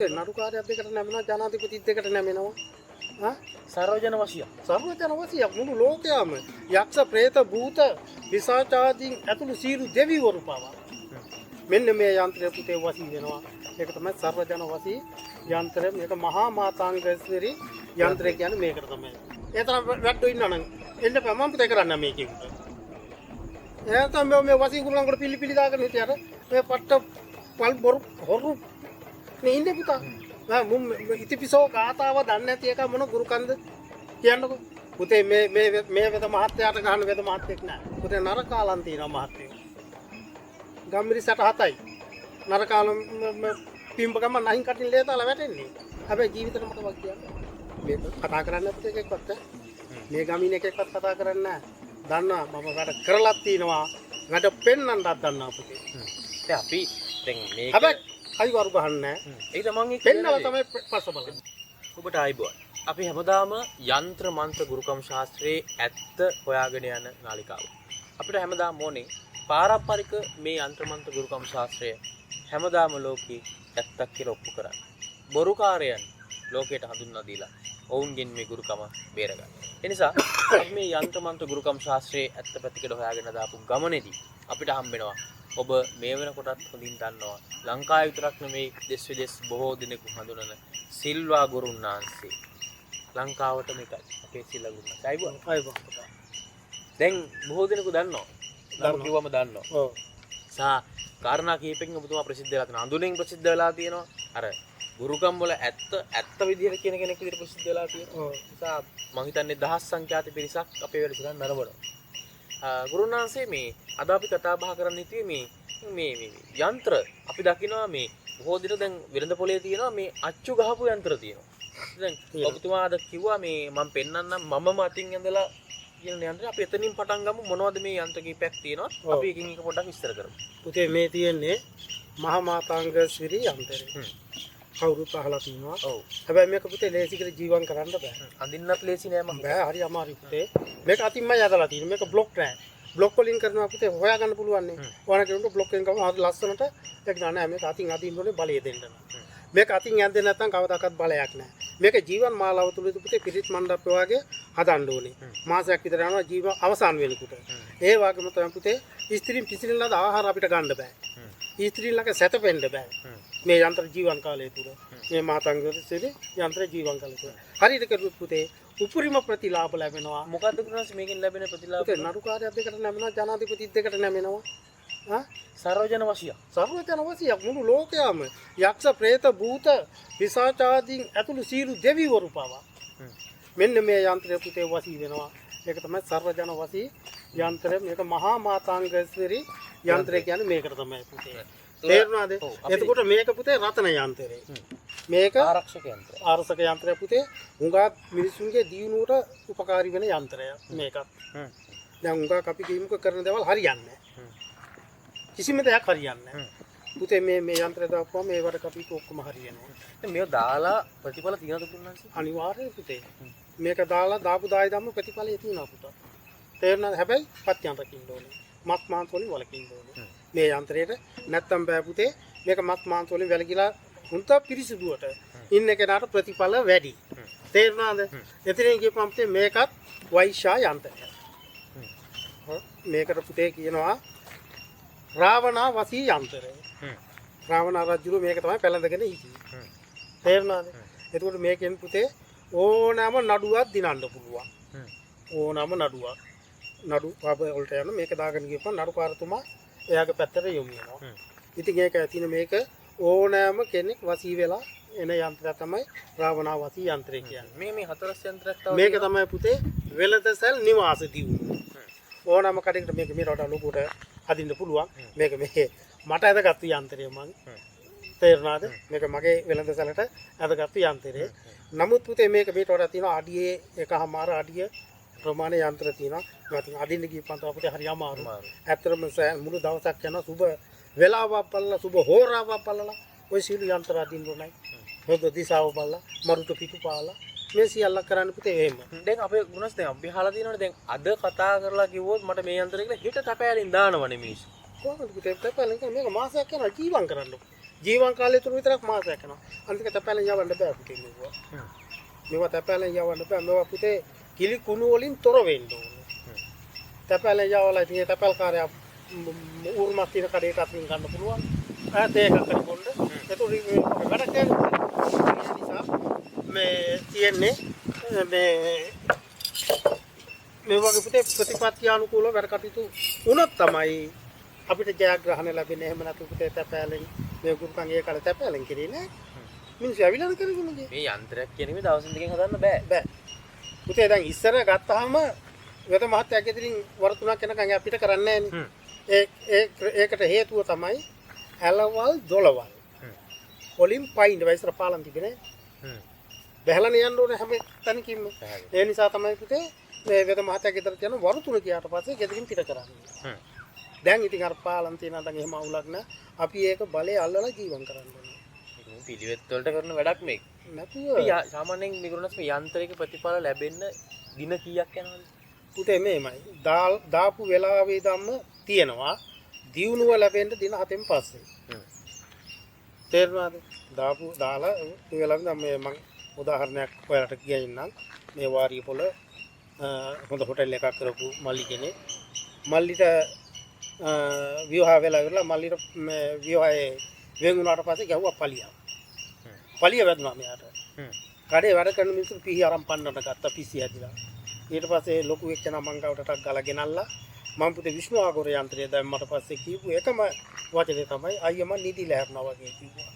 නඩුකාරයෙක් දෙකට නැමෙනවා ජනාධිපති දෙකට නැමෙනවා. සර්වජන වශයෙන්. සර්වජන වශයෙන් මුළු ලෝකයම යක්ෂ ප්‍රේත භූත විසාචාදීන් ඇතුළු සියලු දෙවිවරු පවා මෙන්න මේ යන්ත්‍රය පුතේ වශී වෙනවා. ඒක තමයි සර්වජන වශී යන්ත්‍රය. මේක මහා මාතාංගස්වරි යන්ත්‍රය කියන්නේ මේකට තමයි. ඒ තරම් වැද්දෝ ඉන්නවා නම් එන්න බෑ මම පුතේ කරන්න මේකේ. ඒ තමයි මේ වශී කුරුලංගොඩ පිලි දාගෙන හිටියට මේ පට්ට පල් බොරු හොරු මේ ඉන්නේ පුතා. මුම් ඉතිපිසෝ ගාතාව දන්නේ නැති එක මොන ගුරුකන්ද කියන්නකෝ. පුතේ මේ වෙද මහත්යාට ගහන වෙද මහත්යෙක් නෑ. පුතේ නරකාලන් තියෙනවා මහත්යෝ. ගම්මිරි 67යි. නරකාලම් පිම්බකම නැහින් කටින් ලේතාලා වැටෙන්නේ. හැබැයි ජීවිතේට මොකක්ද කියන්නේ? මේක කතා කරන්න නැති එකෙක්වත් මේ ගමින් එකෙක්වත් කතා කරන්නේ නැහැ. දන්නා මම වැඩ කරලත් තිනවා. වැඩ පෙන්නන්නත් දන්නා පුතේ. දැන් අපි දැන් මේක හැබැයි අයි වරු ගහන්නේ නැහැ. ඒක මම පෙන්නලා තමයි පස්ස බලන්නේ. ඔබට ආයිබෝන්. අපි හැමදාම යంత్ర මන්ත්‍ර ගුරුකම් ශාස්ත්‍රයේ ඇත්ත හොයාගෙන යන නාලිකාව. අපිට හැමදාම ඕනේ පාරම්පරික මේ යంత్ర මන්ත්‍ර ගුරුකම් ශාස්ත්‍රය හැමදාම ලෝකේ ඇත්තක් කියලා ඔප්පු කරන්න. බොරුකාරයන් ලෝකයට හඳුන්වා දීලා ඔවුන්ගෙන් මේ ගුරුකම බේරගන්න. ඒ නිසා අපි මේ යంత్ర මන්ත්‍ර ගුරුකම් ශාස්ත්‍රයේ ඇත්ත පැතිකඩ හොයාගෙන දාපු ගමනේදී අපිට හම්බෙනවා ඔබ මේ වෙනකොටත් හොඳින් දන්නවා ලංකාවේ විතරක් නෙමෙයි දෙස් විදෙස් බොහෝ දෙනෙකු හඳුනන සිල්වා ගුරුන් වහන්සේ ලංකාවට මේක අපේ සිල්වා ගුරුන් වහන්සේ දැන් බොහෝ දෙනෙකු දන්නවා නම් කිව්වම දන්නවා ඔව් සා කාරණා කීපකින් ඔබතුමා ප්‍රසිද්ධ වෙලා තියෙනවා අඳුනෙන් ප්‍රසිද්ධ වෙලා තියෙනවා අර ගුරුකම් වල ඇත්ත විදිහට කියන කෙනෙක් විදිහට ප්‍රසිද්ධ වෙලා තියෙනවා ඔව් නිසා මම හිතන්නේ දහස් සංඛ්‍යාත පිරිසක් අපේ වැඩසටහන නරඹනවා ගුරුන් වහන්සේ මේ අද අපි කතා බහ කරන්න හිතුවේ මේ යන්ත්‍ර අපි දකිනවා මේ බොහෝ දින දැන් වෙළඳ පොලේ තියෙනවා මේ අච්චු ගහපු යන්ත්‍ර තියෙනවා. දැන් ඔබතුමා අද කිව්වා මේ මම පෙන්නන්නම් මමම අතින් ඇඳලා කියන යන්ත්‍රය අපි එතනින් පටන් ගමු මොනවද මේ යන්ත්‍ර කීපයක් තියෙනවා අපි එකින් එක පොඩ්ඩක් විස්තර කරමු. පුතේ මේ තියෙන්නේ මහා මාතාංග ශ්‍රී යන්ත්‍රය. කවුරුත් අහලා තිනවා. ඔව්. හැබැයි මේක පුතේ ලේසි කර ජීවම් කරන්න බෑ. අඳින්නත් ලේසි නෑ මම. බෑ හරි අමාරුයි පුතේ. මේක අතින්මයි ඇදලා තියෙන්නේ. මේක බ්ලොක් නෑ. බ්ලොක් වලින් කරනවා පුතේ හොයාගන්න පුළුවන් නේ. ඕන කෙනෙකුට බ්ලොක් එකෙන් ගම හරි ලස්සනට ඒක නෑ මේක අතින් අදින්න ඕනේ බලය දෙන්න. මේක අතින් ඇඳෙන්නේ නැත්නම් කවදාකවත් බලයක් නෑ. මේක ජීවන මාලාව තුල පුතේ පිරිත් මණ්ඩපය වගේ හදන්න ඕනේ. මාසයක් විතර යනවා ජීව අවසන් වෙනකොට. ඒ වගේම තමයි පුතේ ස්ත්‍රීන් පිසිරෙන්නද ආහාර අපිට ගන්න බෑ. ස්ත්‍රීන්ලක සැතපෙන්න බෑ. මේ යන්ත්‍ර ජීවන කාලය තුල මේ මාතංගයේ යන්ත්‍ර ජීවන කාලය තුල හරියට කරුවොත් පුතේ උපරිම ප්‍රතිලාභ ලැබෙනවා. මොකද්ද කුණාස් මේකෙන් ලැබෙන ප්‍රතිලාභ? පුතේ නඩුකාරයෙක් දෙකට නැමෙනවා ජනාධිපති දෙකට නැමෙනවා. සර්වජන වශයෙන්. සර්වජන වශයෙන් මුළු ලෝකයම යක්ෂ ප්‍රේත භූත විසාචාදීන් ඇතුළු සියලු දෙවිවරු පවා මෙන්න මේ යන්ත්‍රය පුතේ වශී වෙනවා. ඒක තමයි සර්වජන වශී යන්ත්‍රය. මේක මහා මාතාංගස්වරි යන්ත්‍රය කියන්නේ මේකට තමයි පුතේ. තේරුණාද? එතකොට මේක පුතේ රතන යන්ත්‍රය. මේක ආරක්ෂක යන්ත්‍රය. ආරක්ෂක යන්ත්‍රය පුතේ හුඟක් මිනිසුන්ගේ දියුණුවට උපකාරී වෙන යන්ත්‍රයක් මේකත්. දැන් හුඟක් අපි කීමුක කරන දේවල් හරියන්නේ නැහැ. කිසිම දෙයක් හරියන්නේ නැහැ. පුතේ මේ යන්ත්‍රය දාපුවම මේ වඩ කපි ඔක්කොම හරියනවා. දැන් මේක දාලා ප්‍රතිඵල තියනද කුණාස්? අනිවාර්යයෙන් පුතේ. මේක දාලා දාපු දායි ධම්ම ප්‍රතිඵලය තියෙනවා පුතා. තේරුණාද? හැබැයි පත්‍යන් රකින්න ඕනේ. මත් මාංශ වලින් වලකින්න ඕනේ. මේ යන්ත්‍රයට නැත්තම් බෑ පුතේ. මේක මත් මාංශ වලින් වැලකිලා හුන්ත පිරිසිදුවට ඉන්න කෙනාට ප්‍රතිඵල වැඩි. තේරුණාද? එතනින් කියපම් පුතේ මේකත් වෛශ්‍යා යන්ත්‍රය. මේකට පුතේ කියනවා රාවණා වසී යන්ත්‍රය. රාවණ රජුරු මේක තමයි පැලඳගෙන හිටියේ. තේරුණාද? එතකොට මේකෙන් පුතේ ඕනෑම නඩුවක් දිනන්න පුළුවන්. ඕනෑම නඩුවක්. නඩු පාප වලට යන මේක දාගෙන ගියපන් නඩුකාරතුමා එයාගේ පැත්තට යොමු වෙනවා. ඉතින් ඒක ඇතින මේක ඕනෑම කෙනෙක් වසී වෙලා එන යන්ත්‍රය තමයි රාවණා වසී යන්ත්‍රය කියන්නේ. මේ හතරස් යන්ත්‍රයක් තව මේක තමයි පුතේ වෙළඳසැල් නිවාස දියුණුව. ඕනෑම කඩේකට මේක මේ රට ලොකුට හදින්න පුළුවන්. මේක මේ මට ඇදගත්තු යන්ත්‍රය මං. තේරුණාද? මේක මගේ වෙළඳසැලට ඇදගත්තු යන්ත්‍රය. නමුත් පුතේ මේක මේට වඩා තියෙනවා අඩියේ එකමාර අඩිය ප්‍රමාණ යන්ත්‍ර තියෙනවා. නැත්නම් අදින්න ගියපන් තව පුතේ හරි අමාරු. ඇත්තටම මුළු දවසක් යනවා සුබ වෙලාවක් බලලා සුබ හෝරාවක් බලලා ওই සියලු යන්ත්‍ර අදින්න ඕනයි. හොඳ දිශාව බලලා මරුත පිටු පාලා මේ සියල්ල කරන්න පුතේ එහෙම. දැන් අපේ ගුණස් දැන් අපි අහලා තියෙනවනේ දැන් අද කතා කරලා කිව්වොත් මට මේ යන්ත්‍රය කියලා හිත තපෑලින් දානවනේ මිනිස්සු. කොහොමද පුතේ තපෑලින් මේක මාසයක් යනවා ජීවම් කරන්න. ජීවන් කාලය තුර විතරක් මාසයක් යනවා. අන්තික තැපැලෙන් යවන්න බෑ පුතේ මේවා. මේවා තැපැලෙන් යවන්න බෑ. මේවා පුතේ කිලි කුණු වලින් තොර වෙන්න ඕනේ. තැපැලෙන් යවලා ඉතින් ඒ තැපැල් කාර්යය ඌර්මක් තියෙන කඩේට අතින් ගන්න පුළුවන්. ඈත් ඒක කරපොන්න. ඒතකොට වැඩ නිසා මේ තියෙන්නේ මේ වගේ පුතේ ප්‍රතිපත්ති අනුකූල වැඩ කටයුතු වුණොත් තමයි අපිට ජයග්‍රහණ ලැබෙන්නේ. එහෙම නැතු පුතේ තැපැලෙන් මේ ගුරුකම් ඒ කාලේ තැපැලෙන් කිරේ නෑ. මිනිස්සු ඇවිල්ලා කරගෙන ගියේ. මේ යන්ත්‍රයක් කියන එක දවසින් දෙකකින් හදන්න බෑ. බෑ. පුතේ දැන් ඉස්සර ගත්තාම වෙද මහත්තයා ගෙදරින් වර 3ක් යනකම් අපිට කරන්නේ නෑනේ. ඒකට හේතුව තමයි ඇලවල් දොළවල්. වලින් පයින් ඉස්සර පාලම් තිබෙන්නේ. බැහැලා යන්න ඕනේ හැම තැනකින්ම. ඒ නිසා තමයි පුතේ මේ වෙද මහත්තයා ගෙදරට යන වර 3 ගියාට පස්සේ ගෙදරින් පිට කරන්නේ. දැන් ඉතින් අර පාලම් තියනවා දැන් එහෙම අවුලක් නෑ. අපි ඒක බලේ අල්ලලා ජීවත් කරන්න ඕනේ. ඒක පිළිවෙත් වලට කරන වැඩක් මේක. නැතුව සාමාන්‍යයෙන් මිගුරුණස් මේ යන්ත්‍රයක ප්‍රතිඵල ලැබෙන්න දින කීයක් යනවද? පුතේ මේමයි. දාපු වෙලාවේ ධම්ම තියෙනවා. දියුණුව ලැබෙන්න දින 7න් පස්සේ. තේරුණාද? දාලා වෙලාවෙන් ධම්ම මම උදාහරණයක් ඔයාලට කියන්නම්. මේ වාරිය පොළ හොඳ හොටෙල් එකක් කරපු මල්ලි කෙනෙක්. මල්ලිට විවාහ වෙලා ඉවරලා මල්ලිට විවාහයේ වෙන් වුණාට පස්සේ ගැහුවා පලියක්. පලිය වැදුනා මෙයාට. කඩේ වැඩ කරන මිනිස්සු පිහි අරන් පන්නන්න ගත්තා පිස්සි ඇදිලා. ඊට පස්සේ ලොකු එක්කෙනා මං ගාවට ටක් ගාලා ගෙනල්ලා මම පුතේ විෂ්ණු ආගෝර යන්ත්‍රය දැම්මට පස්සේ කියපු එකම වචනේ තමයි අයියා මං නිදිලා හැරනවා වගේ කිව්වා.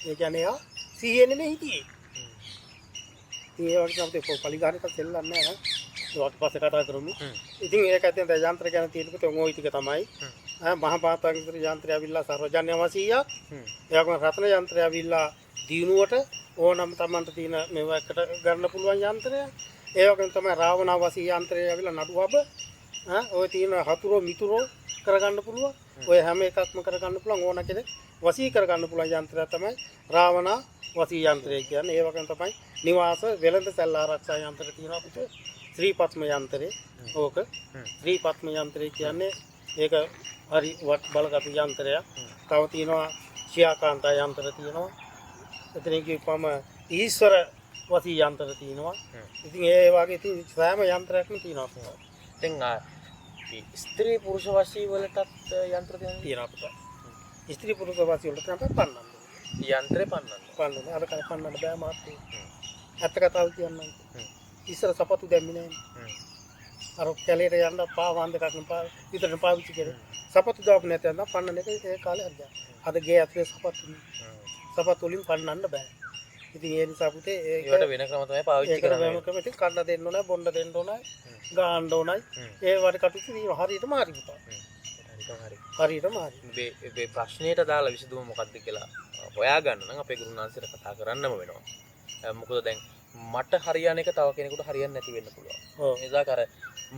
ඒ කියන්නේ ආ සීයේ නෙමෙයි හිටියේ. ඒ වගේ තමයි පලිගානක සෙල්ලන්නේ නැහැ. ඒවත් පස්සේ කතා කරමු. ඉතින් ඒක ඇත්තෙන් දැන් යන්ත්‍ර ගැන තියෙන පුතේ මොයි ටික තමයි. මහා පාතාංගිතර යන්ත්‍රය ඇවිල්ලා සර්වජන්‍ය වශීයක්. ඒ වගේම රත්න යන්ත්‍රය ඇවිල්ලා දිනුවට ඕනම Tamanට තියෙන මේවා එකට ගන්න පුළුවන් යන්ත්‍රය. ඒ වගේම තමයි රාවණා වශී යන්ත්‍රය ඇවිල්ලා නඩුවබ. ඔය තියෙන හතුරෝ මිතුරෝ කරගන්න පුළුවන්. ඔය හැම එකක්ම කරගන්න පුළුවන් ඕන කෙනෙක් වශී කරගන්න පුළුවන් යන්ත්‍රය තමයි රාවණා වශී යන්ත්‍රය කියන්නේ. ඒ වගේම තමයි නිවාස වෙළඳ සැල් ආරක්ෂා යන්ත්‍ර තියෙනවා අපිට. ශ්‍රී පත්ම යන්ත්‍රය. ඕක ශ්‍රී පත්ම යන්ත්‍රය කියන්නේ ඒක හරි බලගත් යන්ත්‍රයක්. තව තියෙනවා ශියාකාන්තා යන්ත්‍ර තියෙනවා. එතනින් කිව්වම ඊශ්වර වශී යන්ත්‍ර තියෙනවා. ඉතින් ඒ වගේ ඉතින් සෑම යන්ත්‍රයක්ම තියෙනවා. දැන් ස්ත්‍රී පුරුෂ වශී වලටත් යන්ත්‍ර තියෙනවා අපිට. ස්ත්‍රී පුරුෂ වශී වලට තමයි පන්නන්න. යන්ත්‍රේ පන්නන්න. අර කල පන්නන්න බෑ මාත්‍රි. ඇත්ත කතාව කියන්නම්. ඉස්සර සපතු දැම්මේ නැහැ. අර කැලේට යන්න පාවහන් දෙකක් විතරට පාවිච්චි කරේ. සපතු දාපු නැත්නම් පන්නන එක ඒ කාලේ හරියට. අද ගේ ඇතුලේ සපතු වලින් පන්නන්න බෑ. ඉතින් ඒ නිසා පුතේ ඒකට වෙන ක්‍රම තමයි පාවිච්චි කරන්නේ. ඒක වෙන ක්‍රම ඉතින් කන්න දෙන්න ඕනේ, බොන්න දෙන්න ඕනේ, ගාන්න ඕනේ. ඒ වගේ කටයුතු තියෙනවා. හරියටම හරි පුතා. හරියටම හරි. මේ ප්‍රශ්නෙට දාලා විසඳුම මොකක්ද කියලා හොයාගන්න නම් අපේ ගුරුනාන්සේට කතා කරන්නම වෙනවා. මොකද දැන් මට හරියන එක තව කෙනෙකුට හරියන්නේ නැති වෙන්න පුළුවන්. ඔව්. ඒ නිසා අර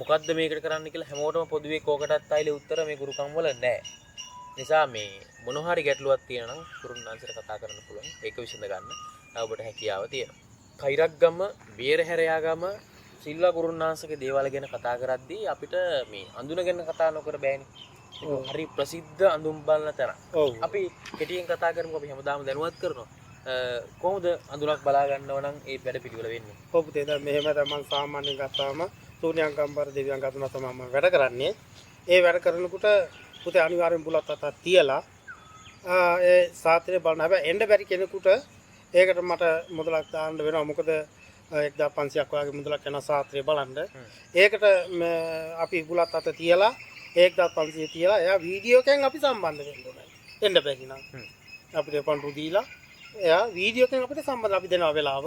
මොකද්ද මේකට කරන්න කියලා හැමෝටම පොදුවේ කෝකටත් ආයිලේ උත්තර මේ ගුරුකම් වල නැහැ. නිසා මේ මොන හරි ගැටලුවක් තියෙනවා නම් ගුරුනාන්සේට කතා කරන්න පුළුවන්. ඒක විසඳ ගන්න ඔබට හැකියාව තියෙනවා. කෛරක්ගම, බේරහැරයාගම සිල්වා ගුරුනාන්සේගේ දේවාල ගැන කතා කරද්දී අපිට මේ අඳුනගෙන කතා නොකර බෑනේ. ඒක හරි ප්‍රසිද්ධ අඳුම් බලන තැන. ඔව්. අපි කෙටියෙන් කතා කරමු. අපි හැමදාම දැනුවත් කරනවා. කොහොමද අඳුනක් බලා ගන්නව නම් ඒ වැඩ පිළිවෙල වෙන්නේ? ඔව් පුතේ දැන් මෙහෙම තමයි මම සාමාන්‍යයෙන් ගත්තාම සූර්යංගම්බර දෙවියන් අඳුන තමයි මම වැඩ කරන්නේ. ඒ වැඩ කරනකොට පුතේ අනිවාර්යෙන් බුලත් අතක් තියලා ඒ සාත්‍රය බලන හැබැයි එන්න බැරි කෙනෙකුට ඒකට මට මුදලක් දාන්න වෙනවා. මොකද 1500ක් වගේ මුදලක් යන සාත්‍රය බලන්න. ඒකට අපි බුලත් අත තියලා 1500 තියලා එයා වීඩියෝ එකෙන් අපි සම්බන්ධ වෙන්න ඕනේ. එන්න බැරි නම් අපිට පන්රු දීලා එයා වීඩියෝ එකෙන් අපිට සම්බන්ධ අපි දෙනවා වෙලාව.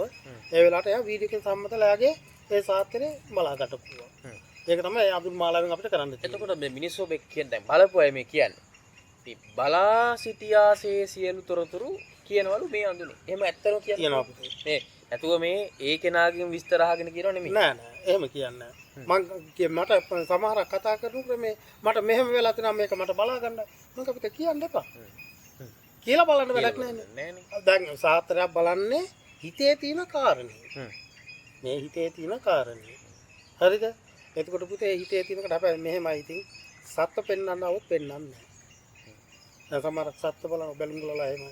ඒ වෙලාවට එයා වීඩියෝ එකෙන් සම්බන්ධලා එයාගේ ඒ සාත්‍රය බලා ගන්න පුළුවන්. ඒක තමයි අඳුන් මාලාවෙන් අපිට කරන්න තියෙන්නේ. එතකොට මේ මිනිස්සු මේ කියන්නේ දැන් බලපු අය මේ කියන්නේ. ඉතින් බලා සිටියාසේ සියලු තොරතුරු කියනවලු මේ අඳුනේ. එහෙම ඇත්තම කියනවා පුතේ. මේ නැතුව මේ ඒ කෙනාගෙන් විස්තර අහගෙන කියනව නෙමෙයි. නෑ නෑ එහෙම කියන්නේ නෑ. මට සමහරක් කතා කරනකොට මට මෙහෙම වෙලා තියෙනවා මේක මට බලා ගන්න. මම අපිට කියන්න එපා. කියලා බලන්න වැඩක් නෑනේ. දැන් සාත්‍රයක් බලන්නේ හිතේ තියෙන කාරණේ. මේ හිතේ තියෙන කාරණේ. හරිද? එතකොට පුතේ හිතේ තියෙනකට හැබැයි මෙහෙමයි ඉතින් සත්ත්ව පෙන්වන්න આવොත් පෙන්වන්නේ නෑ. දැන් සමහර සත්ත්ව බලන බැලුම්ගලලා එහෙම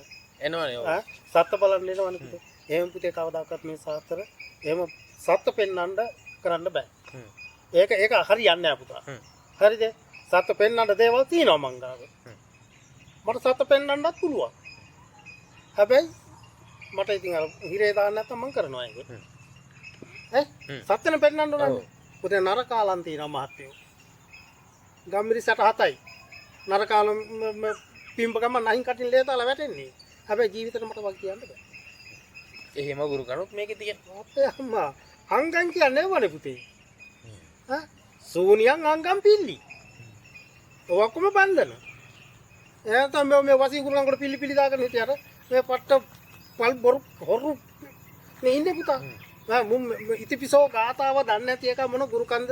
එනවනේ ඔව්. සත්ත්ව බලන්න එනවනේ පුතේ. එහෙම පුතේ කවදාකවත් මේ සාතර එහෙම සත්ත්ව පෙන්වන්න කරන්න බෑ. ඒක හරියන්නේ නැහැ පුතා. හරිද? සත්ත්ව පෙන්වන්න දේවල් තියෙනවා මං ගාව. මට සත්ත්ව පෙන්වන්නත් පුළුවන්. හැබැයි මට ඉතින් අර හිරේ දාන්න නැත්තම් මං කරනවා ඒක. සත්ත්වන පෙන්වන්න ඕනනේ. පුතේ නරකාලන් තියෙනවා මහත්තයෝ. ගම්මිරි 67යි. නරකාලම් පිම්බ ගම නැහින් කටින් ලේ දාලා වැටෙන්නේ. හැබැයි ජීවිතේට මට වක් කියන්න බෑ. එහෙම ගුරු කණුත් මේකේ තියෙන. අපේ අම්මා අංගම් කියන්නේ වනේ පුතේ. සූනියන් අංගම් පිල්ලි. ඔක්කොම බන්ධන. එහෙනම් මේ වසී කුරුලන්කට පිල්ලි දාගෙන හිටියට මේ පට්ට පල් බොරු හොරු මේ ඉන්නේ පුතා. මම ඉතිපිසෝ ගාතාව දන්නේ නැති එක මොන ගුරු කන්ද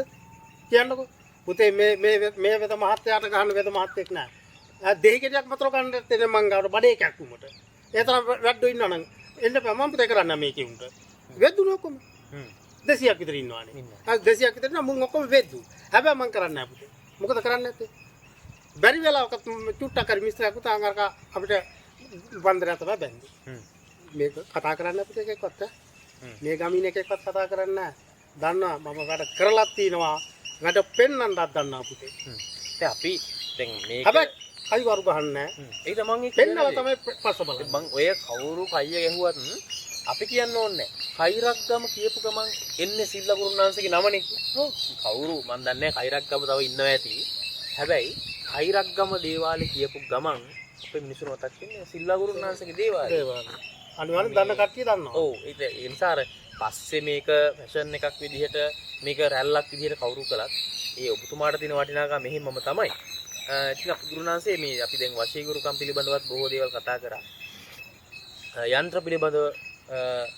කියන්නකෝ. පුතේ මේ වෙද මහත්තයාට ගහන්න වෙද මහත්තයෙක් නෑ. දෙහිකටයක් මතර ගන්න තෙන මං ගාවට බඩේ එකක් උඹට. ඒ තරම් වැඩෝ ඉන්නවනම් එන්න බෑ මම පුතේ කරන්න මේකේ උන්ට. වෙද්දුන ඔක්කොම. 200ක් විතර ඉන්නවානේ. 200ක් විතර නම් මුන් ඔක්කොම වෙද්දු. හැබැයි මං කරන්නේ නෑ පුතේ. මොකද කරන්නේ නැත්තේ? බැරි වෙලාවක චුට්ටක් කර මිස්ත්‍රා පුතා අංගරක අපිට බන්දරය තමයි බැන්නේ. මේක කතා කරන්න අපිට එකෙක්වත් මේ ගමින් එකෙක්වත් කතා කරන්නේ නෑ. දන්නවා මම වැඩ කරලත් තිනවා. වැඩ පෙන්නන්නත් දන්නවා පුතේ. දැන් අපි දැන් මේක හැබැයි කයිවරු ගහන්නේ නෑ. ඒක මං පෙන්නලා තමයි පස්ස බලන්නේ. මං ඔය කවුරු කයිය ගැහුවත් අපි කියන්න ඕනේ කෛරක්ගම කියපු ගමන් එන්නේ සිල්ලා ගුරුනාන්සේගේ නමනේ. ඔව් කවුරු මන් දන්නේ කෛරක්ගම තව ඉන්නවා ඇති. හැබැයි කෛරක්ගම දේවාලේ කියපු ගමන් අපේ මිනිස්සුන්ට මතක් වෙන්නේ සිල්ලා ගුරුනාන්සේගේ දේවාලේ. අනිවාර්යෙන් දන්න කට්ටිය දන්නවා. ඔව් ඒ නිසා අර පස්සේ මේක ෆැෂන් එකක් විදිහට මේක රැල්ලක් විදිහට කවුරු කළත් ඒ ඔබතුමාට තියෙන වටිනාකම මෙහෙමම තමයි. ඉතින් අපි ගුරුනාන්සේ මේ අපි දැන් වශී ගුරුකම් පිළිබඳවත් බොහෝ දේවල් කතා කරා. යන්ත්‍ර පිළිබඳව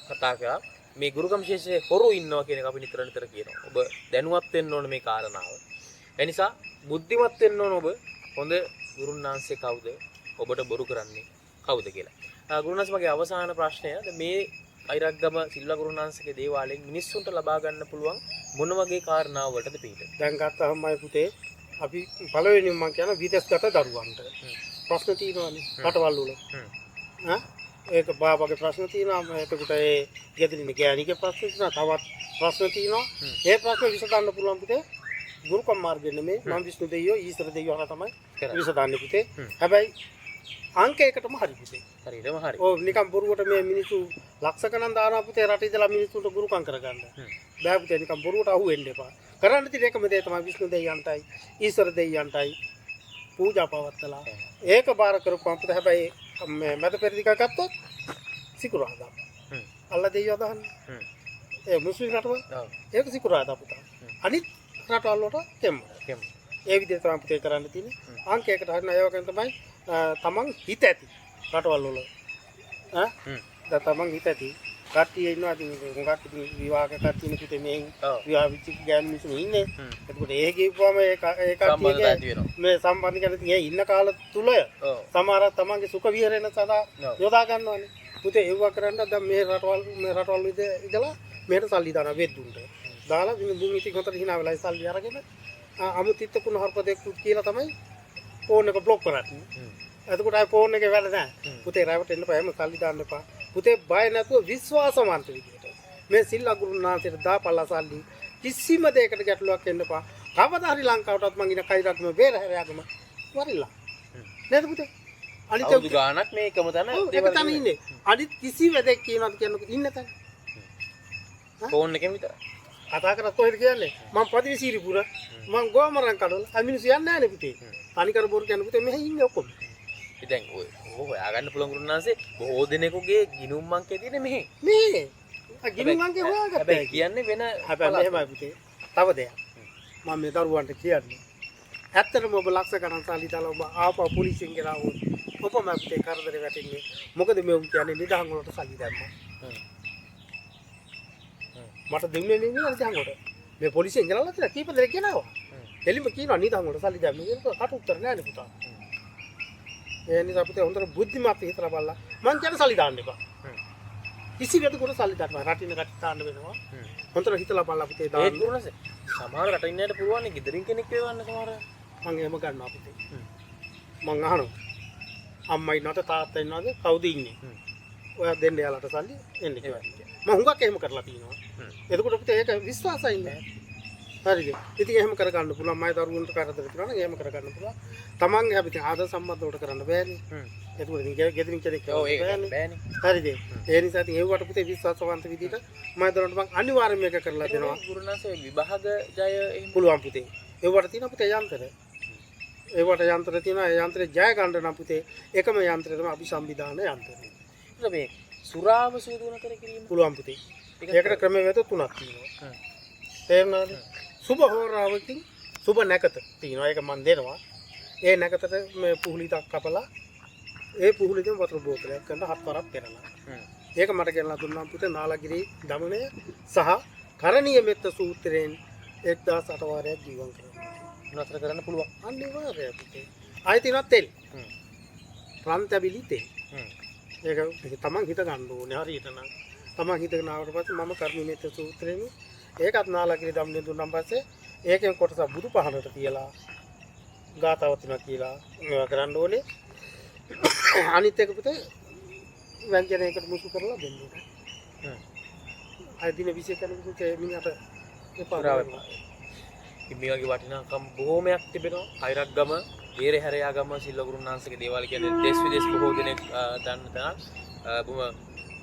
කතා කරා. මේ ගුරුකම් ශේෂයේ හොරු ඉන්නවා කියන එක අපි නිතර කියනවා. ඔබ දැනුවත් වෙන්න ඕන මේ කාරණාව. ඒ නිසා බුද්ධිමත් වෙන්න ඕන ඔබ හොඳ ගුරුනාන්සේ කවුද? ඔබට බොරු කරන්නේ කවුද කියලා. ගුරුනාන්සේ මගේ අවසාන ප්‍රශ්නය මේ අයිරක්ගම සිල්වා ගුරුනාන්සේගේ දේවාලයෙන් මිනිස්සුන්ට ලබා ගන්න පුළුවන් මොන වගේ කාරණා වලටද පිට? දැන් ගත්තහමයි පුතේ අපි පළවෙනිම මම කියන විදේශගත දරුවන්ට ප්‍රශ්න තියෙනවානේ රටවල් වල. ඒක බාබාගේ ප්‍රශ්න තියෙනවා. එතකොට ඒ ගෙදරින් ගෑණිගේ ප්‍රශ්න තියෙනවා. තවත් ප්‍රශ්න තියෙනවා. ඒ ප්‍රශ්න විසඳන්න පුළුවන් පුතේ ගුරුකම් මාර්ගෙ නෙමෙයි මම විශ්ණු දෙවියෝ ඊශ්වර දෙවියෝ හරහා තමයි විසඳන්නේ පුතේ. හැබැයි අංක එකටම හරි පුතේ. හරියටම හරි. ඔව් නිකන් බොරුවට මේ මිනිස්සු ලක්ෂ ගණන් දානවා පුතේ රට ඉඳලා මිනිස්සුන්ට ගුරුකම් කරගන්න. බෑ පුතේ නිකන් බොරුවට අහු වෙන්න එපා. කරන්න තියෙන එකම දේ තමයි විශ්ණු දෙවියන්ටයි ඊශ්වර දෙවියන්ටයි පූජා පවත්තලා ඒක බාර කරපුවාම පුතේ හැබැයි මැද පෙරදික ගත්තොත් සිකුරාදා. අල්ලා දෙවියෝ දාන්නේ. ඒ මුස්ලිම් රටවල ඒක සිකුරාදා පුතා. අනිත් රටවල් වලට කෙම්ම. ඒ විදිහට තමයි පුතේ කරන්න තියෙන්නේ. අංකයකට හරින ඒ වගේම තමයි තමන් හිත ඇති රටවල් වල දැන් තමන් හිත ඇති කට්ටිය ඉන්නවා ඉතින් හුඟක් ඉතින් විවාහ කට්ටියනේ පුතේ මේ විවාහ විචි ගෑනු මිනිස්සු ඉන්නේ. එතකොට ඒ කියපුවම ඒ කට්ටියගේ මේ සම්බන්ධ කරලා ඉතින් ඒ ඉන්න කාල තුල සමහර තමන්ගේ සුඛ විහරණ සඳහා යොදා ගන්නවානේ. පුතේ ඒව කරන්න දැන් මේ රටවල් ඉඳලා මෙහෙට සල්ලි දානවා වෙද්දුන්ට. දාලා දුන් ඉතින් හතර හිනා වෙලා සල්ලි අරගෙන අමුතිත්ත කුණ හර්පදෙක් කියලා තමයි ෆෝන් එක බ්ලොක් කරන්නේ. එතකොට ආයි ෆෝන් එකේ වැඩ නැහැ. පුතේ රැවට එන්න බෑ. එහෙම සල්ලි දාන්න එපා. පුතේ බය නැතුව විශ්වාසවන්ත විදියට මේ සිල්ලා ගුරුනාන්සේට දාපල්ලා සල්ලි කිසිම දෙයකට ගැටලුවක් එන්න එපා. කවදා හරි ලංකාවටත් මං ඉන කයිරක්ම බේරහැරයක්ම වරිලා. නේද පුතේ? අනිත් අවුරුදු ගානක් මේකම තමයි ඒක තමයි ඉන්නේ. අනිත් කිසි වැඩක් කියනවාද කියන්නකො ඉන්න තැන. ෆෝන් එකෙන් විතරයි. කතා කරත් කොහෙද කියන්නේ? මම පදිවි සීරිපුර මම ගෝමරන් කඩවල මිනිස්සු යන්නේ නැහැ නේ පුතේ. තනිකර බොරු කියන පුතේ මෙහෙ ඉන්නේ ඔක්කොම. ඉතින් ඔය හොයාගන්න පුළුවන් ගුරුනාන්සේ බොහෝ දෙනෙකුගේ ගිනුම් අංකේ තියෙන්නේ මෙහෙ. මේ ගිනුම් අංකේ හොයාගත්තා. හැබැයි කියන්නේ වෙන හැබැයි මෙහෙමයි පුතේ. තව දෙයක්. මම මේ දරුවන්ට කියන්නේ. ඇත්තටම ඔබ ලක්ෂ ගණන් සල්ලි දාලා ඔබ ආපහු පොලිසියෙන් ගෙනාවොත් ඔබම පුතේ කරදරේ වැටෙන්නේ. මොකද මේ උන් කියන්නේ නිදහන් වලට සල්ලි දැම්මා. මට දෙන්නේ නෙමෙයි නිදහන් වලට. මේ පොලිසියෙන් ගෙනල්ලා තියෙන කීප දෙනෙක් ගෙනාවා. එළිම කියනවා නිදහන් වලට සල්ලි දැම්මා. ඒක කට උත්තර නෑ නේ පුතා. ඒ නිසා පුතේ හොඳට බුද්ධිමත් හිතලා බලලා මං කියන සල්ලි දාන්න එපා. කිසි වෙලකට සල්ලි දාන්න රටින් රට දාන්න වෙනවා. හොඳට හිතලා බලලා පුතේ දාන්න. ඒක උනසේ සමහර රටින් යන්නට පුළුවන් නේ ගෙදරින් කෙනෙක් වේවන්න සමහර. මං එහෙම ගන්නවා පුතේ. මං අහනවා. අම්මයි නට තාත්තා ඉන්නවද කවුද ඉන්නේ ඔයා දෙන්න යාලට සල්ලි එන්න කියලා මම හුඟක් එහෙම කරලා තියෙනවා එතකොට පුතේ ඒක විශ්වාසයි නෑ හරිද ඉතින් එහෙම කරගන්න පුළුවන් මයි දරුවන්ට කරදර කරනවා නම් එහෙම කරගන්න පුළුවන් තමන්ගේ හැබිට ආදර සම්බන්ධ වලට කරන්න බෑනේ එතකොට ඉතින් ගෙදරින් කෙනෙක් බෑනේ හරිද ඒ නිසා ඉතින් ඒවට පුතේ විශ්වාසවන්ත විදිහට මම දරුවන්ට මම අනිවාර්යයෙන්ම මේක කරලා දෙනවා ගුරුනාන්සේ විභාග ජය එහෙම පුළුවන් පුතේ ඒවට තියෙන පුතේ යන්ත්‍ර ඒවට යන්ත්‍ර තියෙනවා ඒ යන්ත්‍රේ ජය ගන්න නම් පුතේ එකම යන්ත්‍රය තමයි අභිසම්විධාන යන්ත්‍රය ඒක මේ සුරාව සූදුන කර කිරීම පුළුවන් පුතේ ඒකට ක්‍රමවේද තුනක් තියෙනවා තේරුණාද සුබ හෝරාවකින් සුබ නැකත තියෙනවා ඒක මම දෙනවා ඒ නැකතට මේ පුහුලිතක් කපලා ඒ පුහුලිතෙන් වතුර බෝතලයක් ගන්න 7 වරක් පෙරලා ඒක මට ගෙනලා දුන්නා පුතේ නාලගිරි දමනය සහ කරණීය මෙත්ත සූත්‍රයෙන් 1008 වාරයක් ජීවන් කරනවා නතර කරන්න පුළුවන් අනිවාර්යයෙන් පුතේ ආයෙ තියෙනවා තෙල් රන් තැබිලි තෙල් ඒක තමන් හිත ගන්න ඕනේ හරියට නම් තමන් හිතගෙන ආවට පස්සේ මම කරණීය මෙත්ත සූත්‍රයෙන් ඒකත් නාලගිරි දමනය දුන්නාන් පස්සේ ඒකෙන් කොටස බුදු පහනට තියලා ගාතාවක් තියෙනවා කියලා මේවා කරන්න ඕනේ අනිත් එක පුතේ ව්‍යංජනයකට මුසු කරලා දෙන්න ඕනේ අය දින 20 කෙනෙකුට මිනිහට එපා මේ වගේ වටිනාකම් බොහෝමයක් තිබෙනවා අයිරක්ගම වීරහැරයාගම සිල්ව ගුරුනාන්සේගේ දේවාල කියන්නේ දේශ විදේශ බොහෝ දෙනෙක් දන්න තැනක් බොහොම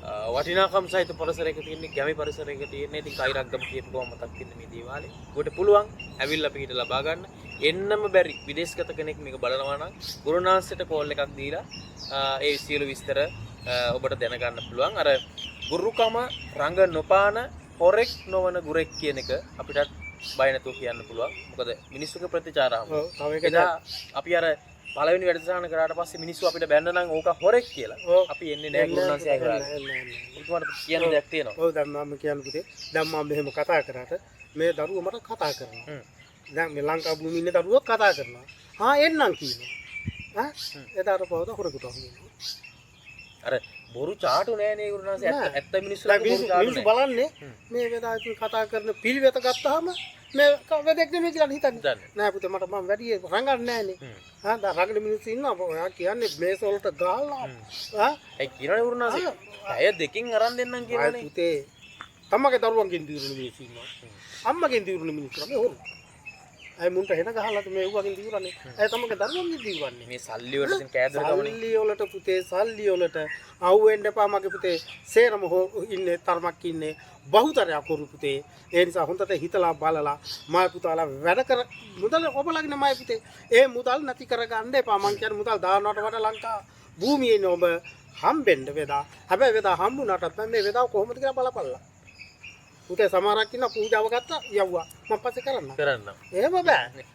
වටිනාකම් සහිත පරිසරයක තියෙන ගැමි පරිසරයක තියෙන ඉතින් අයිරක්ගම කියපු ගමන් මතක් වෙන්නේ මේ දේවාලේ ඔබට පුළුවන් ඇවිල්ලා පිටිට ලබා ගන්න එන්නම බැරි විදේශගත කෙනෙක් මේක බලනවා නම් ගුරුනාන්සේට කෝල් එකක් දීලා ඒ සියලු විස්තර ඔබට දැනගන්න පුළුවන් අර ගුරුකම රංග නොපාන හොරෙක් නොවන ගුරෙක් කියන එක අපිටත් බය නැතුව කියන්න පුළුවන් මොකද මිනිස්සුගේ ප්‍රතිචාරාව තව එක එදා අපි අර පළවෙනි වැඩසටහන කරාට පස්සේ මිනිස්සු අපිට බැන්න නම් ඕක හොරෙක් කියලා අපි එන්නේ නැහැ ගුරුනාන්සේ අහලා ඒකට කියන්න දෙයක් තියෙනවා ඔව් දැන් මම කියන්න පුතේ දැන් මම මෙහෙම කතා කරාට මේ දරුවෝ මට කතා කරනවා දැන් මේ ලංකා භූමියේ ඉන්න දරුවෝ කතා කරනවා එන්නම් කියනවා එදාට පොත හොරකට අහුවෙනවා අර බොරු චාටු නෑනේ ගුරුනාන්සේ ඇත්ත මිනිස්සු බලන්නේ මේ වෙලාවට කතා කරන පිළිවෙත ගත්තාම මේ වෙදෙක් නෙමෙයි කියලා හිතන්නේ නෑ පුතේ මට මම වැඩි රංගන්නේ නෑනේ දැන් රංගන මිනිස්සු ඉන්නවා ඔයා කියන්නේ මේස වලට ගාලා ඒ කියනනේ ගුරුනාන්සේ අය දෙකින් අරන් දෙන්නම් කියලානේ පුතේ තමගේ දරුවන්ගෙන් දිරුණු මිනිස්සු ඉන්නවා අම්මගෙන් දිරුණු මිනිස්සු මේ හොරු අය මුන්ට හෙන ගහලා මේ වගේ දිරුණනේ අය තමගේ දරුවන්ගෙන් දිරුවන්නේ මේ සල්ලි වලට දැන් කෑදරකමනේ සල්ලි වලට පුතේ සල්ලි වලට අවුෙන්න එපා මගේ පුතේ සේරම ඉන්නේ තරමක් ඉන්නේ බහුතරයක් කරු පුතේ ඒ නිසා හොඳට හිතලා බලලා මා පුතාලා වැඩ කර මුදල් ඔබලගෙන මා පුතේ ඒ මුදල් නැති කරගන්න එපා මං කියන්නේ මුදල් දානවට වඩා ලංකා භූමියේ ඉන්න ඔබ හම්බෙන්න වේදා හැබැයි වේදා හම්බුණාටත් මේ වේදාව කොහොමද කියලා බලපල්ලා පුතේ සමහරක් ඉන්න පූජාව ගත්තා යවුවා මම පස්සේ කරන්න එහෙම බෑ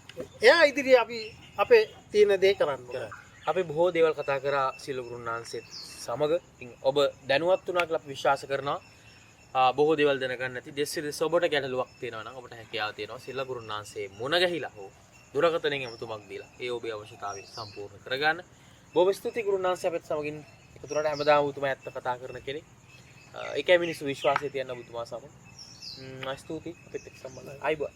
එයා ඉදිරියේ අපි අපේ තියෙන දේ කරන්න අපි බොහෝ දේවල් කතා කරා සිල්ව ගුරුනාන්සේත් සමග ඉතින් ඔබ දැනුවත් වුණා කියලා අපි විශ්වාස කරනවා බොහෝ දේවල් දැනගන්න නැති දෙස් විදෙස් ඔබට ගැටලුවක් තියෙනවා නම් ඔබට හැකියාව තියෙනවා සිල්ව ගුරුනාන්සේ මුණ ගැහිලා හෝ දුරකථනයෙන් එමතුමක් දීලා ඒ ඔබේ අවශ්‍යතාවය සම්පූර්ණ කරගන්න බොහොම ස්තුතියි ගුරුනාන්සේ අපිට සමගින් එකතු වුණාට හැමදාම ඔබතුමා ඇත්ත කතා කරන කෙනෙක් ඒකයි මිනිස්සු විශ්වාසය තියන්න ඔබතුමා සමග ස්තුතියි අපිත් එක්ක සම්බන්ධ ආයිබෝ